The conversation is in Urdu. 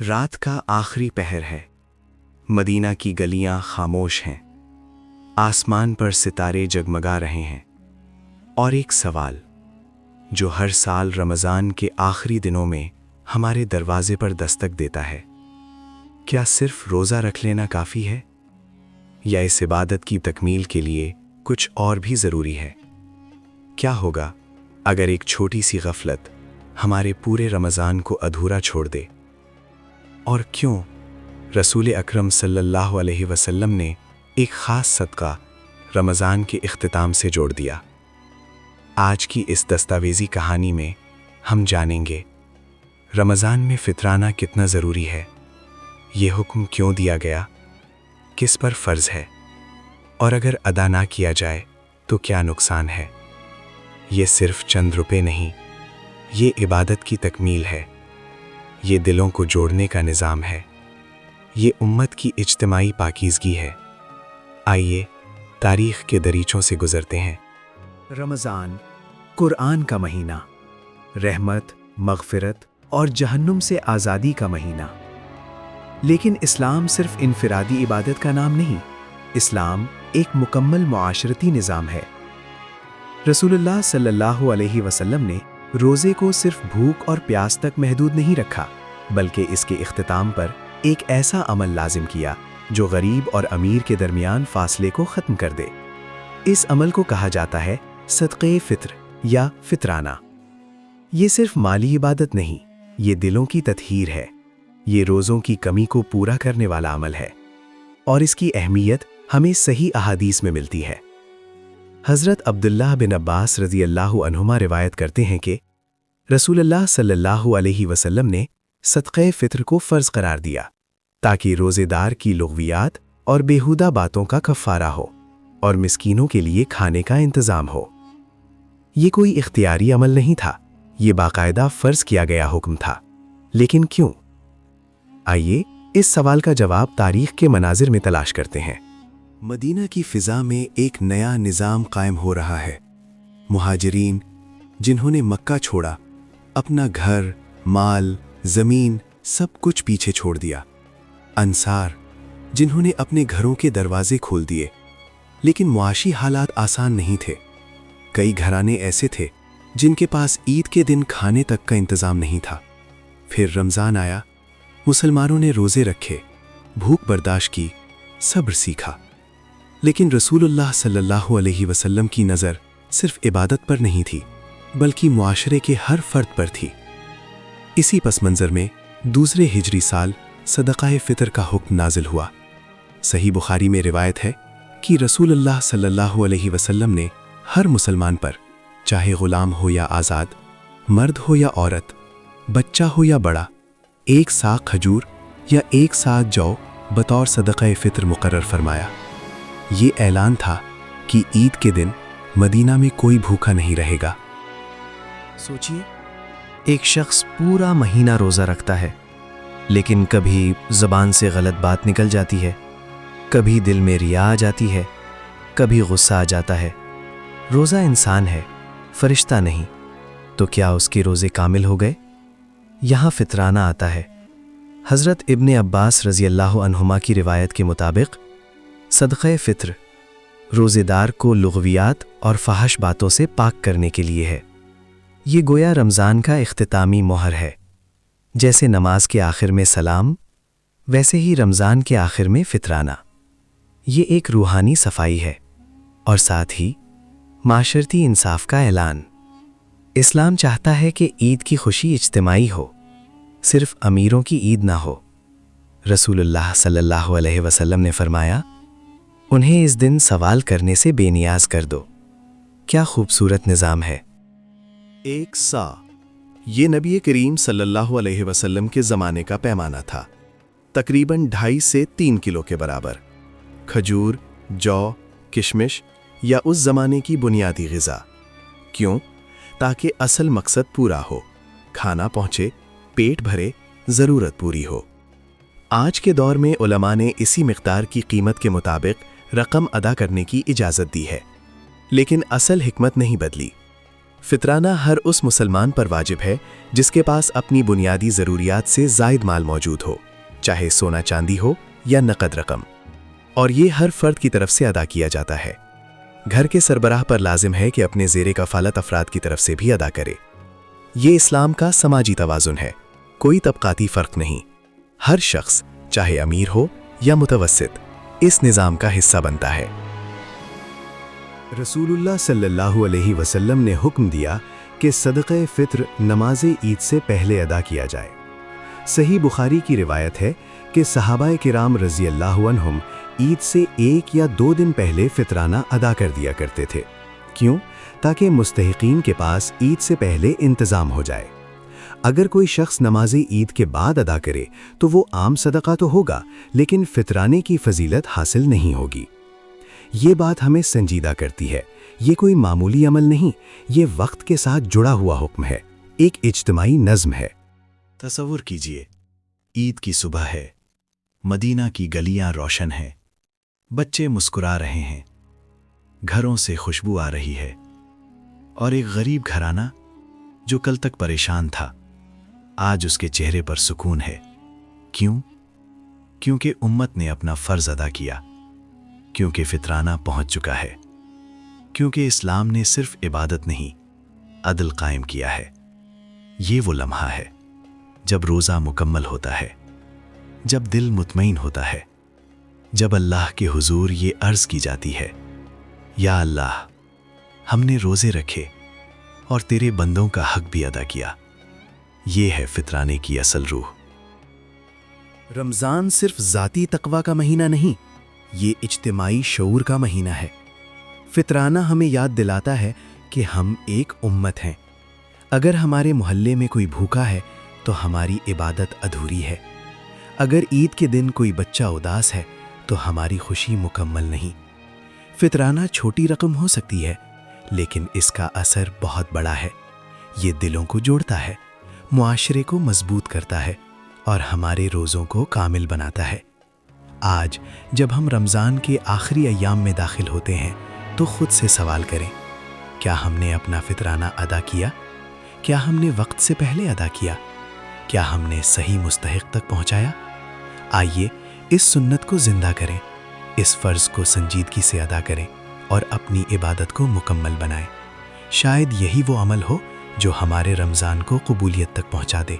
رات کا آخری پہر ہے، مدینہ کی گلیاں خاموش ہیں، آسمان پر ستارے جگمگا رہے ہیں، اور ایک سوال جو ہر سال رمضان کے آخری دنوں میں ہمارے دروازے پر دستک دیتا ہے، کیا صرف روزہ رکھ لینا کافی ہے یا اس عبادت کی تکمیل کے لیے کچھ اور بھی ضروری ہے؟ کیا ہوگا اگر ایک چھوٹی سی غفلت ہمارے پورے رمضان کو ادھورا چھوڑ دے؟ اور کیوں رسول اکرم صلی اللہ علیہ وسلم نے ایک خاص صدقہ رمضان کے اختتام سے جوڑ دیا؟ آج کی اس دستاویزی کہانی میں ہم جانیں گے رمضان میں فطرانہ کتنا ضروری ہے، یہ حکم کیوں دیا گیا، کس پر فرض ہے، اور اگر ادا نہ کیا جائے تو کیا نقصان ہے۔ یہ صرف چند روپے نہیں، یہ عبادت کی تکمیل ہے، یہ دلوں کو جوڑنے کا نظام ہے، یہ امت کی اجتماعی پاکیزگی ہے۔ آئیے تاریخ کے دریچوں سے گزرتے ہیں۔ رمضان قرآن کا مہینہ، رحمت، مغفرت اور جہنم سے آزادی کا مہینہ۔ لیکن اسلام صرف انفرادی عبادت کا نام نہیں، اسلام ایک مکمل معاشرتی نظام ہے۔ رسول اللہ صلی اللہ علیہ وسلم نے روزے کو صرف بھوک اور پیاس تک محدود نہیں رکھا، بلکہ اس کے اختتام پر ایک ایسا عمل لازم کیا جو غریب اور امیر کے درمیان فاصلے کو ختم کر دے۔ اس عمل کو کہا جاتا ہے صدقہ فطر یا فطرانہ۔ یہ صرف مالی عبادت نہیں، یہ دلوں کی تطہیر ہے، یہ روزوں کی کمی کو پورا کرنے والا عمل ہے، اور اس کی اہمیت ہمیں صحیح احادیث میں ملتی ہے۔ حضرت عبداللہ بن عباس رضی اللہ عنہما روایت کرتے ہیں کہ رسول اللہ صلی اللہ علیہ وسلم نے صدقہ فطر کو فرض قرار دیا تاکہ روزے دار کی لغویات اور بیہودہ باتوں کا کفارہ ہو اور مسکینوں کے لیے کھانے کا انتظام ہو۔ یہ کوئی اختیاری عمل نہیں تھا، یہ باقاعدہ فرض کیا گیا حکم تھا۔ لیکن کیوں؟ آئیے اس سوال کا جواب تاریخ کے مناظر میں تلاش کرتے ہیں۔ مدینہ کی فضا میں ایک نیا نظام قائم ہو رہا ہے۔ مہاجرین جنہوں نے مکہ چھوڑا، اپنا گھر، مال، زمین سب کچھ پیچھے چھوڑ دیا۔ انصار جنہوں نے اپنے گھروں کے دروازے کھول دیے، لیکن معاشی حالات آسان نہیں تھے۔ کئی گھرانے ایسے تھے جن کے پاس عید کے دن کھانے تک کا انتظام نہیں تھا۔ پھر رمضان آیا، مسلمانوں نے روزے رکھے، بھوک برداشت کی، صبر سیکھا۔ لیکن رسول اللہ صلی اللہ علیہ وسلم کی نظر صرف عبادت پر نہیں تھی، بلکہ معاشرے کے ہر فرد پر تھی۔ اسی پس منظر میں دوسرے ہجری سال صدقہ فطر کا حکم نازل ہوا۔ صحیح بخاری میں روایت ہے کہ رسول اللہ صلی اللہ علیہ وسلم نے ہر مسلمان پر، چاہے غلام ہو یا آزاد، مرد ہو یا عورت، بچہ ہو یا بڑا، ایک ساق کھجور یا ایک ساق جو بطور صدقہ فطر مقرر فرمایا۔ یہ اعلان تھا کہ عید کے دن مدینہ میں کوئی بھوکا نہیں رہے گا۔ سوچئے، ایک شخص پورا مہینہ روزہ رکھتا ہے، لیکن کبھی زبان سے غلط بات نکل جاتی ہے، کبھی دل میں ریا آ جاتی ہے، کبھی غصہ آ جاتا ہے۔ روزہ انسان ہے، فرشتہ نہیں، تو کیا اس کے روزے کامل ہو گئے؟ یہاں فطرانہ آتا ہے۔ حضرت ابن عباس رضی اللہ عنہما کی روایت کے مطابق صدقہ فطر روزے دار کو لغویات اور فحش باتوں سے پاک کرنے کے لیے ہے۔ یہ گویا رمضان کا اختتامی مہر ہے۔ جیسے نماز کے آخر میں سلام، ویسے ہی رمضان کے آخر میں فطرانہ۔ یہ ایک روحانی صفائی ہے اور ساتھ ہی معاشرتی انصاف کا اعلان۔ اسلام چاہتا ہے کہ عید کی خوشی اجتماعی ہو، صرف امیروں کی عید نہ ہو۔ رسول اللہ صلی اللہ علیہ وسلم نے فرمایا، انہیں اس دن سوال کرنے سے بے نیاز کر دو۔ کیا خوبصورت نظام ہے۔ ایک سا، یہ نبی کریم صلی اللہ علیہ وسلم کے زمانے کا پیمانہ تھا، تقریباً 2.5 سے 3 کلو کے برابر۔ کھجور، جو، کشمش یا اس زمانے کی بنیادی غذا۔ کیوں؟ تاکہ اصل مقصد پورا ہو، کھانا پہنچے، پیٹ بھرے، ضرورت پوری ہو۔ آج کے دور میں علماء نے اسی مقدار کی قیمت کے مطابق رقم ادا کرنے کی اجازت دی ہے، لیکن اصل حکمت نہیں بدلی۔ فطرانہ ہر اس مسلمان پر واجب ہے جس کے پاس اپنی بنیادی ضروریات سے زائد مال موجود ہو، چاہے سونا چاندی ہو یا نقد رقم، اور یہ ہر فرد کی طرف سے ادا کیا جاتا ہے۔ گھر کے سربراہ پر لازم ہے کہ اپنے زیر کفالت افراد کی طرف سے بھی ادا کرے۔ یہ اسلام کا سماجی توازن ہے، کوئی طبقاتی فرق نہیں۔ ہر شخص چاہے امیر ہو یا متوسط اس نظام کا حصہ بنتا ہے۔ رسول اللہ صلی اللہ علیہ وسلم نے حکم دیا کہ صدقہ فطر نماز عید سے پہلے ادا کیا جائے۔ صحیح بخاری کی روایت ہے کہ صحابہ کرام رضی اللہ عنہم عید سے 1 یا 2 دن پہلے فطرانہ ادا کر دیا کرتے تھے۔ کیوں؟ تاکہ مستحقین کے پاس عید سے پہلے انتظام ہو جائے۔ اگر کوئی شخص نماز عید کے بعد ادا کرے تو وہ عام صدقہ تو ہوگا، لیکن فطرانے کی فضیلت حاصل نہیں ہوگی۔ یہ بات ہمیں سنجیدہ کرتی ہے۔ یہ کوئی معمولی عمل نہیں، یہ وقت کے ساتھ جڑا ہوا حکم ہے، ایک اجتماعی نظم ہے۔ تصور کیجئے، عید کی صبح ہے، مدینہ کی گلیاں روشن ہیں، بچے مسکرا رہے ہیں، گھروں سے خوشبو آ رہی ہے، اور ایک غریب گھرانہ جو کل تک پریشان تھا، آج اس کے چہرے پر سکون ہے۔ کیوں؟ کیونکہ امت نے اپنا فرض ادا کیا، کیونکہ فطرانہ پہنچ چکا ہے، کیونکہ اسلام نے صرف عبادت نہیں، عدل قائم کیا ہے۔ یہ وہ لمحہ ہے جب روزہ مکمل ہوتا ہے، جب دل مطمئن ہوتا ہے، جب اللہ کے حضور یہ عرض کی جاتی ہے، یا اللہ، ہم نے روزے رکھے اور تیرے بندوں کا حق بھی ادا کیا۔ یہ ہے فطرانے کی اصل روح۔ رمضان صرف ذاتی تقوی کا مہینہ نہیں، یہ اجتماعی شعور کا مہینہ ہے۔ فطرانہ ہمیں یاد دلاتا ہے کہ ہم ایک امت ہیں۔ اگر ہمارے محلے میں کوئی بھوکا ہے تو ہماری عبادت ادھوری ہے۔ اگر عید کے دن کوئی بچہ اداس ہے تو ہماری خوشی مکمل نہیں۔ فطرانہ چھوٹی رقم ہو سکتی ہے، لیکن اس کا اثر بہت بڑا ہے۔ یہ دلوں کو جوڑتا ہے، معاشرے کو مضبوط کرتا ہے، اور ہمارے روزوں کو کامل بناتا ہے۔ آج جب ہم رمضان کے آخری ایام میں داخل ہوتے ہیں تو خود سے سوال کریں، کیا ہم نے اپنا فطرانہ ادا کیا؟ کیا ہم نے وقت سے پہلے ادا کیا؟ کیا ہم نے صحیح مستحق تک پہنچایا؟ آئیے اس سنت کو زندہ کریں، اس فرض کو سنجیدگی سے ادا کریں اور اپنی عبادت کو مکمل بنائیں۔ شاید یہی وہ عمل ہو جو ہمارے رمضان کو قبولیت تک پہنچا دے۔